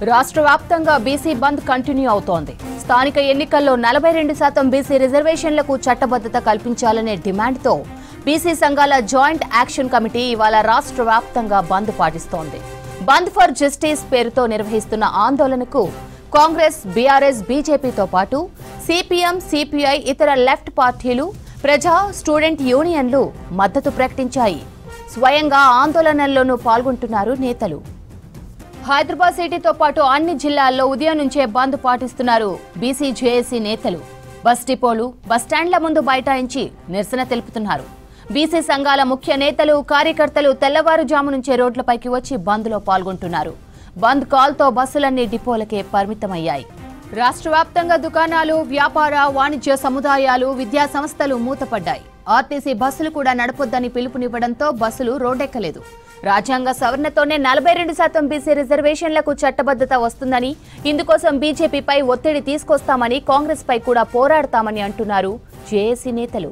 రాష్ట్ర వ్యాప్తంగా బీసీ బంద్ కంటిన్యూ అవుతోంది. స్థానిక ఎన్నికల్లో 42% బీసీ రిజర్వేషన్లకు చట్టబద్ధత కల్పించాలనే డిమాండ్తో బీసీ సంఘాల జాయింట్ యాక్షన్ కమిటీ ఇవాళ రాష్ట్ర వ్యాప్తంగా బంద్ పాటిస్తోంది. బంద్ ఫర్ జస్టిస్ పేరుతో నిర్వహిస్తున్న ఆందోళనకు కాంగ్రెస్, బీఆర్ఎస్, బీజేపీతో పాటు సిపిఎం, సిపిఐ, ఇతర లెఫ్ట్ పార్టీలు, ప్రజా, స్టూడెంట్ యూనియన్లు మద్దతు ప్రకటించాయి. స్వయంగా ఆందోళనల్లోనూ పాల్గొంటున్నారు నేతలు. హైదరాబాద్ సిటీతో పాటు అన్ని జిల్లాల్లో ఉదయం నుంచే బంద్ పాటిస్తున్నారు బీసీ జేఏసీ నేతలు. బస్ డిపోలు, బస్టాండ్ల ముందు బైఠాయించి నిరసన తెలుపుతున్నారు. బీసీ సంఘాల ముఖ్య నేతలు, కార్యకర్తలు తెల్లవారుజాము నుంచే రోడ్లపైకి వచ్చి బంద్లో పాల్గొంటున్నారు. బంద్ కాల్తో బస్సులన్నీ డిపోలకే పరిమితమయ్యాయి. రాష్ట్ర వ్యాప్తంగా దుకాణాలు, వ్యాపార, వాణిజ్య సముదాయాలు, విద్యా సంస్థలు మూతపడ్డాయి. ఆర్టీసీ బస్సులు కూడా నడపొద్దని పిలుపునివ్వడంతో బస్సులు రోడ్డెక్కలేదు. రాజ్యాంగ సవరణతోనే 42% బీసీ రిజర్వేషన్లకు చట్టబద్ధత వస్తుందని, ఇందుకోసం బీజేపీపై ఒత్తిడి తీసుకొస్తామని, కాంగ్రెస్ పై కూడా పోరాడతామని అంటున్నారు జేఏసీ నేతలు.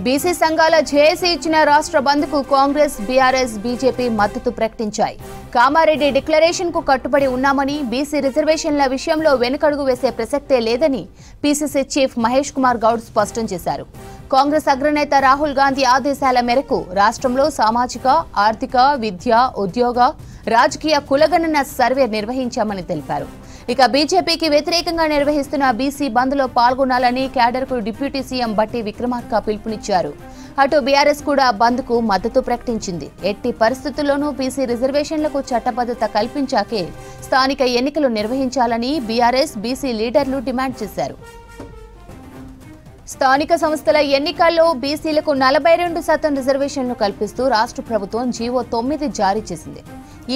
బీసీ సంఘాల జేఏసీ ఇచ్చిన రాష్ట్ర బంద్కు కాంగ్రెస్, బీఆర్ఎస్, బీజేపీ మద్దతు ప్రకటించాయి. కామారెడ్డి డిక్లరేషన్ కు కట్టుబడి ఉన్నామని, బీసీ రిజర్వేషన్ల విషయంలో వెనుకడుగు వేసే ప్రసక్తే లేదని పీసీసీ చీఫ్ మహేష్ కుమార్ గౌడ్ స్పష్టం చేశారు. కాంగ్రెస్ అగ్రనేత రాహుల్ గాంధీ ఆదేశాల మేరకు రాష్ట్రంలో సామాజిక, ఆర్థిక, విద్య, ఉద్యోగ, రాజకీయ కులగణన సర్వే నిర్వహించామని తెలిపారు. ఇక బీజేపీకి వ్యతిరేకంగా నిర్వహిస్తున్న బీసీ బంద్లో పాల్గొనాలని క్యాడర్కు డిప్యూటీ సీఎం బట్టి విక్రమార్క పిలుపునిచ్చారు. అటు బీఆర్ఎస్ కూడా బంద్కు మద్దతు ప్రకటించింది. ఎట్టి పరిస్థితుల్లోనూ బీసీ రిజర్వేషన్లకు చట్టబద్ధత కల్పించాకే స్థానిక ఎన్నికలు నిర్వహించాలని బీఆర్ఎస్, బీసీ లీడర్లు డిమాండ్ చేశారు. స్థానిక సంస్థల ఎన్నికల్లో బీసీలకు 42% రిజర్వేషన్లు కల్పిస్తూ రాష్ట్ర ప్రభుత్వం జీవో 9 జారీ చేసింది.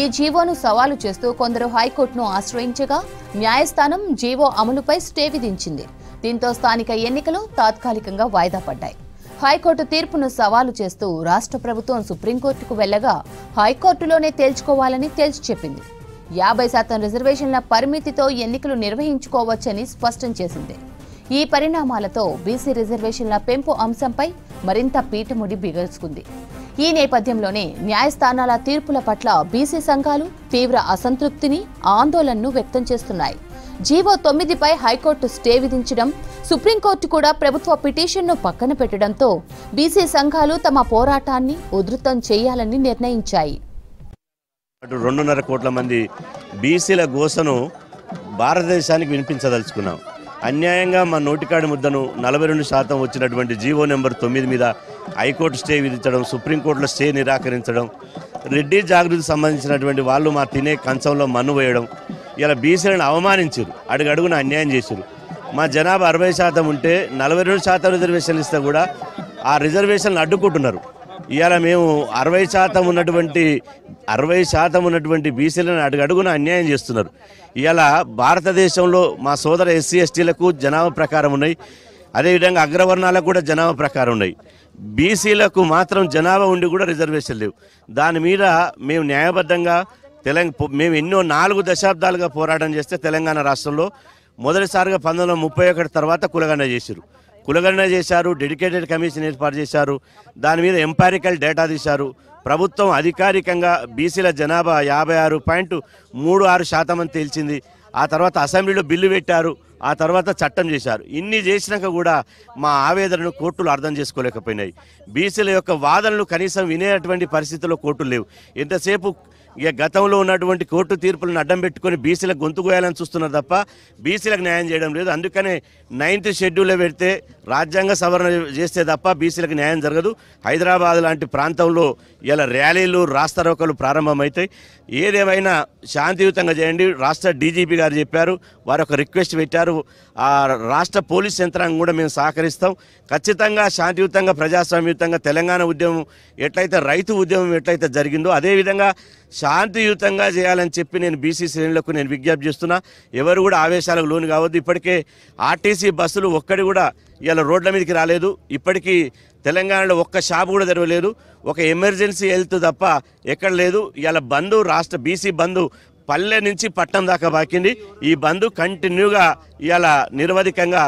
ఈ జీవోను సవాలు చేస్తూ కొందరు హైకోర్టును ఆశ్రయించగా న్యాయస్థానం జీవో అమలుపై స్టే విధించింది. దీంతో స్థానిక ఎన్నికలు తాత్కాలికంగా వాయిదా పడ్డాయి. హైకోర్టు తీర్పును సవాలు చేస్తూ రాష్ట్ర ప్రభుత్వం సుప్రీంకోర్టుకు వెళ్లగా హైకోర్టులోనే తేల్చుకోవాలని తేల్చి చెప్పింది. 50% రిజర్వేషన్ల పరిమితితో ఎన్నికలు నిర్వహించుకోవచ్చని స్పష్టం చేసింది. ఈ పరిణామాలతో బీసీ రిజర్వేషన్ల పెంపు అంశంపై మరింత పీటముడి బిగుసుకుంది. ఈ నేపథ్యంలోనే న్యాయస్థానాల తీర్పుల పట్ల బీసీ సంఘాలు తీవ్ర అసంతృప్తిని, ఆందోళనను వ్యక్తం చేస్తున్నాయి. జీవో 9పై హైకోర్టు స్టే విధించడం, సుప్రీంకోర్టు కూడా ప్రభుత్వ పిటిషన్ను పక్కన పెట్టడంతో బీసీ సంఘాలు తమ పోరాటాన్ని ఉధృతం చేయాలని నిర్ణయించాయి. 2.5 కోట్ల మంది బీసీల గోసను భారతదేశానికి వినిపించదలుచుకున్నాం. అన్యాయంగా మా నోటికాడి ముద్దను 42% వచ్చినటువంటి జీవో నెంబర్ 9 మీద హైకోర్టు స్టే విధించడం, సుప్రీంకోర్టులో స్టే నిరాకరించడం, రెడ్డి జాగృతికి సంబంధించినటువంటి వాళ్ళు మా తినే కంచంలో మన్ను వేయడం, ఇలా బీసీలను అవమానించారు, అడుగడుగున అన్యాయం చేశారు. మా జనాభా 60% ఉంటే 42% రిజర్వేషన్లు ఇస్తే కూడా ఆ రిజర్వేషన్లు అడ్డుకుంటున్నారు. ఇవాళ మేము 60% ఉన్నటువంటి బీసీలను అడుగడుగున అన్యాయం చేస్తున్నారు. ఇవాళ భారతదేశంలో మా సోదర ఎస్సీ ఎస్టీలకు జనాభా ప్రకారం ఉన్నాయి, అదేవిధంగా అగ్రవర్ణాలకు కూడా జనాభా ప్రకారం ఉన్నాయి. బీసీలకు మాత్రం జనాభా ఉండి కూడా రిజర్వేషన్ లేవు. దాని మీద మేము న్యాయబద్ధంగా మేము ఎన్నో 4 దశాబ్దాలుగా పోరాటం చేస్తే తెలంగాణ రాష్ట్రంలో మొదటిసారిగా 1931 తర్వాత కులగణన చేశారు, డెడికేటెడ్ కమిషన్ ఏర్పాటు చేశారు. దాని మీద ఎంపారికల్ డేటా తీశారు. ప్రభుత్వం అధికారికంగా బీసీల జనాభా 56.36% అని తేల్చింది. ఆ తర్వాత అసెంబ్లీలో బిల్లు పెట్టారు, ఆ తర్వాత చట్టం చేశారు. ఇన్ని చేసినాక కూడా మా ఆవేదనను కోర్టులు అర్థం చేసుకోలేకపోయినాయి. బీసీల యొక్క వాదనలు కనీసం వినేటువంటి పరిస్థితుల్లో కోర్టులు లేవు. ఎంతసేపు ఇక గతంలో ఉన్నటువంటి కోర్టు తీర్పులను అడ్డం పెట్టుకొని బీసీలకు గొంతు కోయాలని చూస్తున్నారు తప్ప బీసీలకు న్యాయం చేయడం లేదు. అందుకనే 9th షెడ్యూల్లో పెడితే రాజ్యాంగ సవరణ చేస్తే తప్ప బీసీలకు న్యాయం జరగదు. హైదరాబాద్ లాంటి ప్రాంతంలో ఇలా ర్యాలీలు, రాస్తారోకలు ప్రారంభమవుతాయి. ఏదేమైనా శాంతియుతంగా చేయండి. రాష్ట్ర డీజీపీ గారు చెప్పారు, వారు ఒక రిక్వెస్ట్ పెట్టారు. ఆ రాష్ట్ర పోలీస్ యంత్రాంగం కూడా మేము సహకరిస్తాం. ఖచ్చితంగా శాంతియుతంగా, ప్రజాస్వామ్యయుతంగా తెలంగాణ ఉద్యమం ఎట్లయితే, రైతు ఉద్యమం ఎట్లయితే జరిగిందో అదేవిధంగా శాంతియుతంగా చేయాలని చెప్పి నేను బీసీ శ్రేణులకు నేను విజ్ఞప్తి చేస్తున్నా. ఎవరు కూడా ఆవేశాలకు లోను కావద్దు. ఇప్పటికే ఆర్టీసీ బస్సులు ఒక్కడి కూడా ఇలా రోడ్ల మీదకి రాలేదు. ఇప్పటికీ తెలంగాణలో ఒక్క షాప్ కూడా తెరవలేదు. ఒక ఎమర్జెన్సీ హెల్త్ తప్ప ఎక్కడ లేదు. ఇలా బంద్, రాష్ట్ర బీసీ బంద్ పల్లె నుంచి పట్టణం దాకా బాకింది. ఈ బంద్ కంటిన్యూగా ఇలా నిరవధికంగా